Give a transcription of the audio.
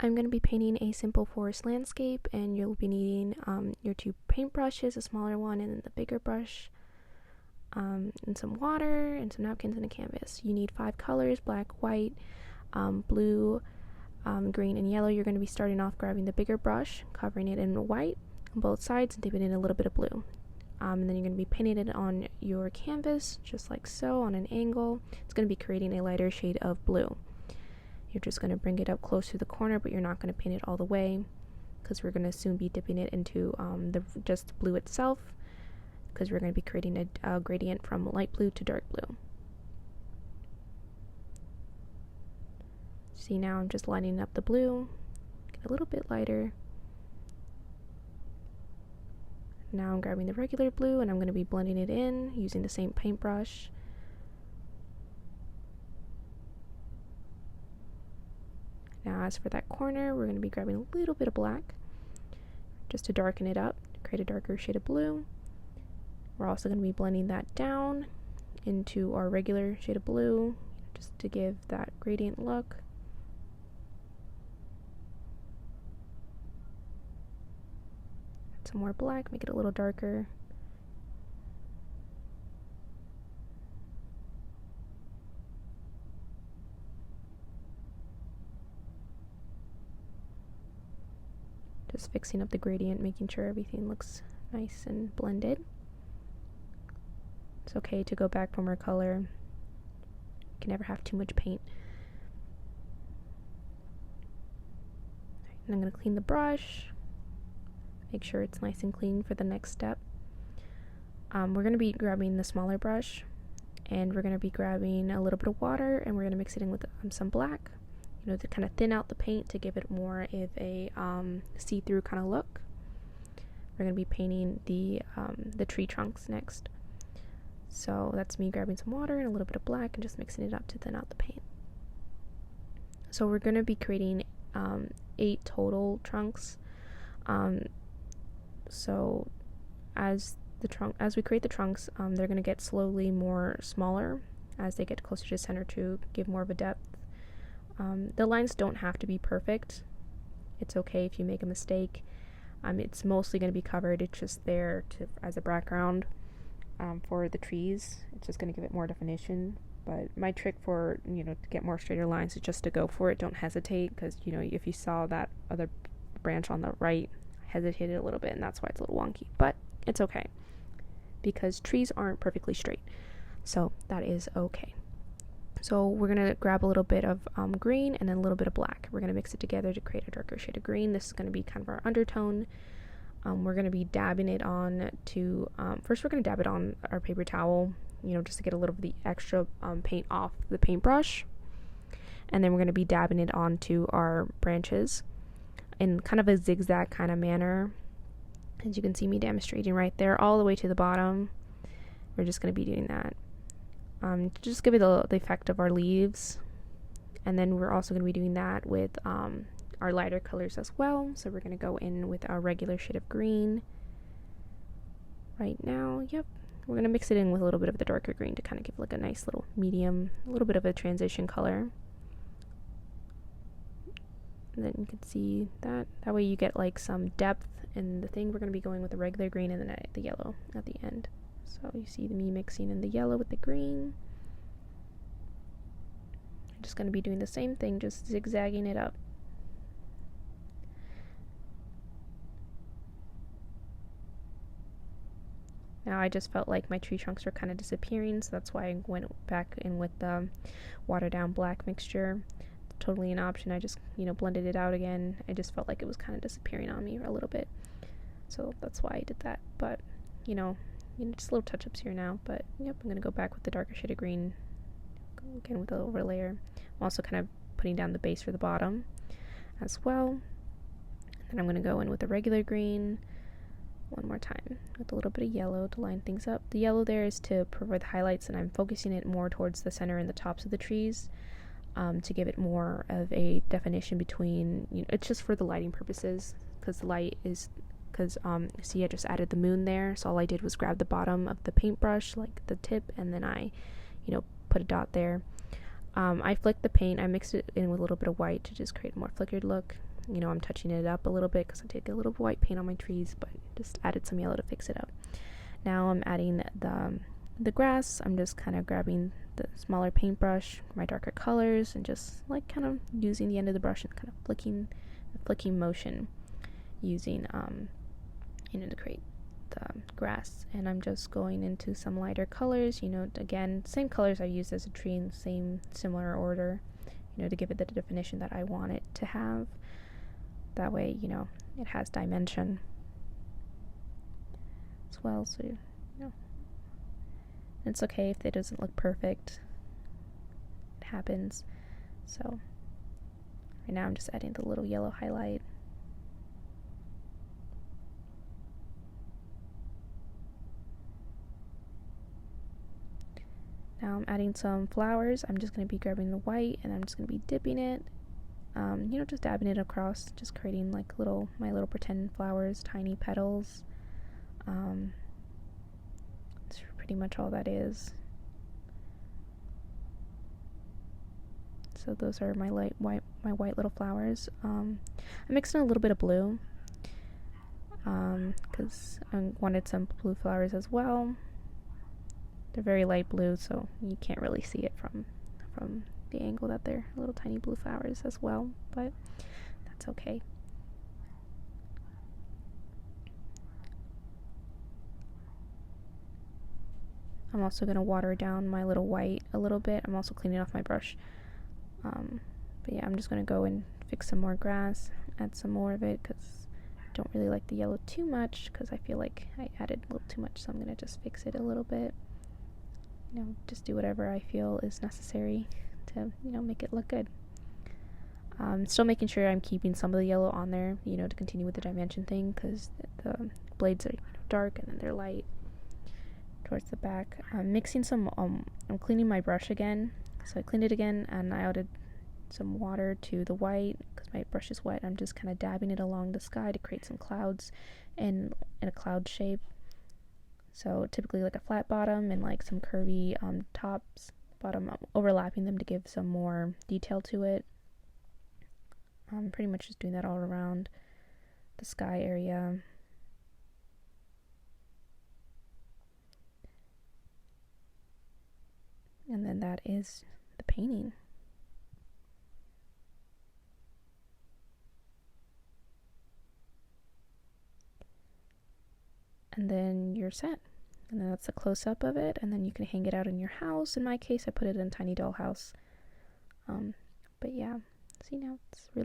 I'm going to be painting a simple forest landscape, and you'll be needing your two paintbrushes, a smaller one and then the bigger brush, and some water and some napkins and a canvas. You need 5 colors: black, white, blue, green, and yellow. You're going to be starting off grabbing the bigger brush, covering it in white on both sides and dipping in a little bit of blue. And then you're going to be painting it on your canvas, just like so, on an angle. It's going to be creating a lighter shade of blue. You're just going to bring it up close to the corner, but you're not going to paint it all the way, because we're going to soon be dipping it into just the blue itself, because we're going to be creating a gradient from light blue to dark blue. See, now I'm just lining up the blue, get a little bit lighter. Now I'm grabbing the regular blue and I'm going to be blending it in using the same paintbrush. Now as for that corner, we're going to be grabbing a little bit of black just to darken it up, to create a darker shade of blue. We're also going to be blending that down into our regular shade of blue, just to give that gradient look. Add some more black, make it a little darker. Just fixing up the gradient, making sure everything looks nice and blended. It's okay to go back for more color. You can never have too much paint. And I'm going to clean the brush, make sure it's nice and clean for the next step. We're going to be grabbing the smaller brush, and we're going to be grabbing a little bit of water, and we're going to mix it in with some black, to kind of thin out the paint to give it more of a see-through kind of look. We're going to be painting the tree trunks next. So that's me grabbing some water and a little bit of black and just mixing it up to thin out the paint. So we're going to be creating 8 total trunks. So as we create the trunks, they're going to get slowly more smaller as they get closer to the center to give more of a depth. The lines don't have to be perfect. It's okay if you make a mistake. It's mostly going to be covered. It's just there as a background for the trees. It's just going to give it more definition. But my trick for, to get more straighter lines is just to go for it. Don't hesitate, because, if you saw that other branch on the right, I hesitated a little bit, and that's why it's a little wonky. But it's okay, because trees aren't perfectly straight. So that is okay. So we're going to grab a little bit of green and then a little bit of black. We're going to mix it together to create a darker shade of green. This is going to be kind of our undertone. We're going to be dabbing it on to, first we're going to dab it on our paper towel, just to get a little of the extra paint off the paintbrush. And then we're going to be dabbing it onto our branches in kind of a zigzag kind of manner. As you can see me demonstrating right there, all the way to the bottom. We're just going to be doing that. Just give it the effect of our leaves. And then we're also going to be doing that with our lighter colors as well. So we're going to go in with our regular shade of green right now. Yep. We're going to mix it in with a little bit of the darker green to kind of give like a nice little medium, a little bit of a transition color. And then you can see that. That way you get like some depth in the thing. We're going to be going with the regular green and then the yellow at the end. So you see me mixing in the yellow with the green. I'm just going to be doing the same thing, just zigzagging it up. Now I just felt like my tree trunks were kind of disappearing, so that's why I went back in with the watered down black mixture. It's totally an option. I just, blended it out again. I just felt like it was kind of disappearing on me a little bit. So that's why I did that. But, just little touch-ups here now. But, yep, I'm going to go back with the darker shade of green. Again with the overlayer. I'm also kind of putting down the base for the bottom as well. And then I'm going to go in with the regular green one more time with a little bit of yellow to line things up. The yellow there is to provide the highlights, and I'm focusing it more towards the center and the tops of the trees to give it more of a definition between, it's just for the lighting purposes, because the light is, see, I just added the moon there, so all I did was grab the bottom of the paintbrush, like the tip, and then I, put a dot there. I flicked the paint, I mixed it in with a little bit of white to just create a more flickered look. you know, I'm touching it up a little bit because I did get a little white paint on my trees, but just added some yellow to fix it up. Now I'm adding the grass. I'm just kind of grabbing the smaller paintbrush, my darker colors, and just like kind of using the end of the brush and kind of flicking motion using you know, to create the grass. And I'm just going into some lighter colors, you know, again, same colors I used as a tree in the same similar order, you know, to give it the definition that I want it to have. That way, you know, it has dimension as well, so you know, it's okay if it doesn't look perfect. It happens. So right now I'm just adding the little yellow highlight. Now I'm adding some flowers. I'm just going to be grabbing the white and I'm just going to be dipping it, you know, just dabbing it across, just creating like my little pretend flowers, tiny petals. That's pretty much all that is. So those are my white little flowers. I'm mixing a little bit of blue because I wanted some blue flowers as well. They're very light blue, so you can't really see it from the angle that they're little tiny blue flowers as well, but that's okay. I'm also going to water down my little white a little bit. I'm also cleaning off my brush. But yeah, I'm just going to go and fix some more grass, add some more of it because I don't really like the yellow too much because I feel like I added a little too much, so I'm going to just fix it a little bit. You know, just do whatever I feel is necessary to, you know, make it look good. Still making sure I'm keeping some of the yellow on there, you know, to continue with the dimension thing because the blades are dark and then they're light towards the back. I'm mixing some, I'm cleaning my brush again. So I cleaned it again and I added some water to the white because my brush is wet. I'm just kind of dabbing it along the sky to create some clouds in a cloud shape. So typically like a flat bottom and like some curvy tops, bottom overlapping them to give some more detail to it. I'm pretty much just doing that all around the sky area. And then that is the painting. And then you're set. And then that's a close-up of it, and then you can hang it out in your house. In my case, I put it in a tiny dollhouse. But yeah, see, now it's really